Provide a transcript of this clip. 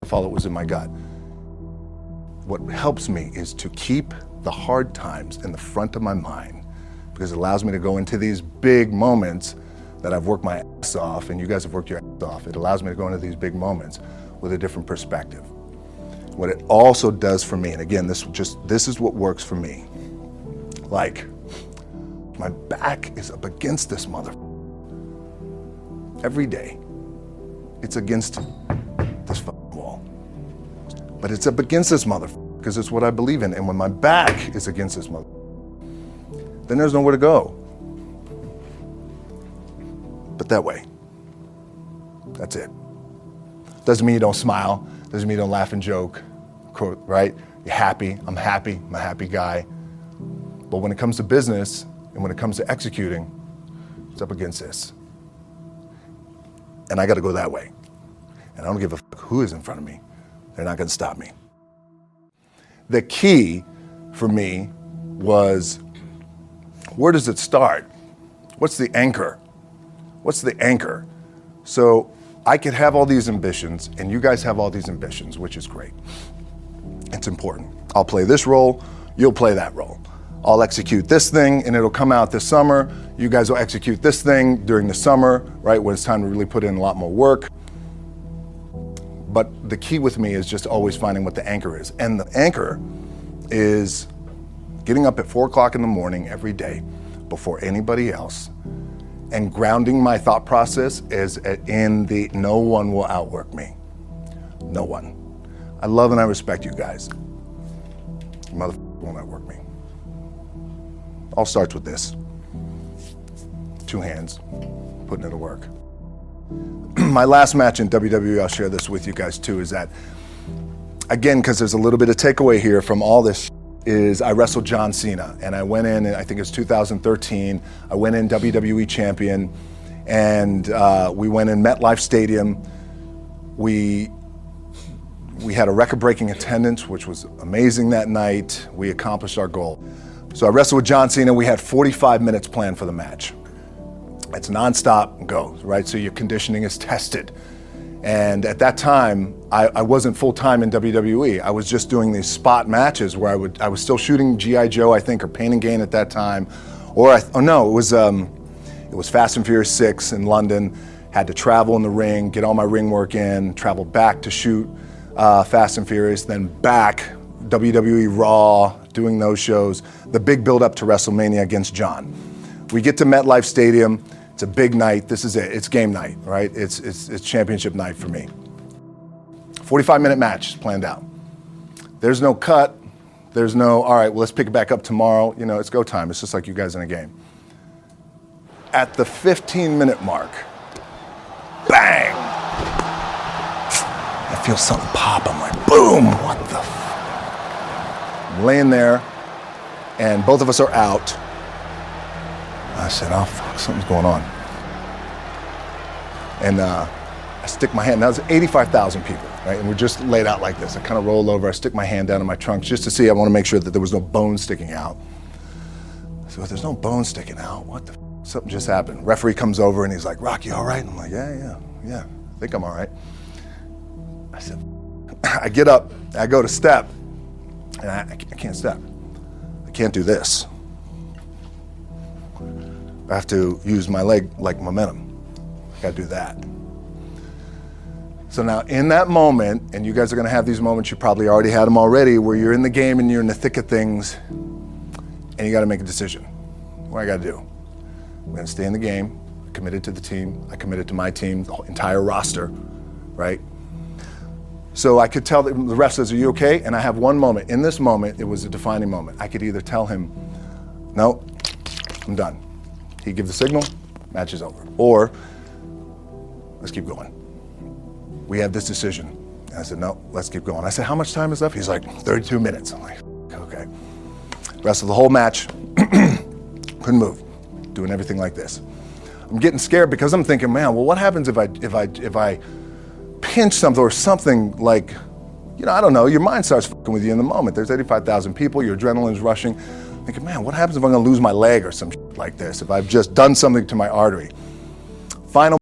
follow what was in my gut. What helps me is to keep the hard times in the front of my mind, because it allows me to go into these big moments that I've worked my ass off, and you guys have worked your ass off. It allows me to go into these big moments with a different perspective. What it also does for me, and again, this is what works for me. Like, my back is up against this mother. Every day, it's against this wall. But it's up against this mother because it's what I believe in. And when my back is against this mother, then there's nowhere to go. But that way. That's it. Doesn't mean you don't smile. Doesn't mean you don't laugh and joke, right? You're happy. I'm a happy guy. But when it comes to business and when it comes to executing, it's up against this. And I got to go that way. And I don't give a fuck who is in front of me. They're not going to stop me. The key for me was, where does it start? What's the anchor? What's the anchor? So I could have all these ambitions, and you guys have all these ambitions, which is great. It's important. I'll play this role, you'll play that role. I'll execute this thing, and it'll come out this summer. You guys will execute this thing during the summer, right, when it's time to really put in a lot more work. But the key with me is just always finding what the anchor is. And the anchor is getting up at 4 o'clock in the morning every day before anybody else and grounding my thought process is in the no one will outwork me. No one. I love and I respect you guys. You motherfucker won't outwork me. All starts with this. 2 hands, putting it to work. My last match in WWE, I'll share this with you guys too, is that, again, because there's a little bit of takeaway here from all this, is I wrestled John Cena, and I went in, I think it was 2013, I went in WWE champion, and we went in MetLife Stadium. We had a record-breaking attendance, which was amazing that night. We accomplished our goal. So I wrestled with John Cena. We had 45 minutes planned for the match. It's nonstop go, right? So your conditioning is tested. And at that time, I wasn't full-time in WWE. I was just doing these spot matches where I was still shooting G.I. Joe, I think, or Pain and Gain at that time. It was Fast and Furious 6 in London. Had to travel in the ring, get all my ring work in, travel back to shoot Fast and Furious, then back, WWE Raw, doing those shows. The big build-up to WrestleMania against John. We get to MetLife Stadium. It's a big night. This is it. It's game night, right? It's championship night for me. 45-minute match is planned out. There's no cut. There's no, all right, well, let's pick it back up tomorrow. You know, it's go time. It's just like you guys in a game. At the 15-minute mark, bang! I feel something pop. I'm like, boom, what the I'm laying there, and both of us are out. I said, oh, fuck, something's going on. And I stick my hand, now there's 85,000 people, right? And we're just laid out like this. I kind of roll over, I stick my hand down in my trunk just to see, I want to make sure that there was no bone sticking out. So if there's no bone sticking out, what the something just happened. Referee comes over and he's like, Rock, you all right? And I'm like, yeah, I think I'm all right. I said, I get up, I go to step, and I can't step. I can't do this. I have to use my leg like momentum. I gotta do that. So now in that moment, and you guys are gonna have these moments, you probably already had them already, where you're in the game and you're in the thick of things, and you gotta make a decision. What I gotta do? I'm gonna stay in the game, I committed to the team, I committed to my team, the whole entire roster, right? So I could tell the ref says, are you okay? And I have one moment. In this moment, it was a defining moment. I could either tell him, no, I'm done. He'd give the signal, match is over. Or, let's keep going. We have this decision. And I said, no, let's keep going. I said, how much time is left? He's like, 32 minutes. I'm like, okay. Rest of the whole match, couldn't move, doing everything like this. I'm getting scared because I'm thinking, man, well, what happens if I pinch something or something like, you know, I don't know, your mind starts fucking with you in the moment. There's 85,000 people, your adrenaline's rushing. Thinking, man, what happens if I'm gonna lose my leg or some shit like this, if I've just done something to my artery? Final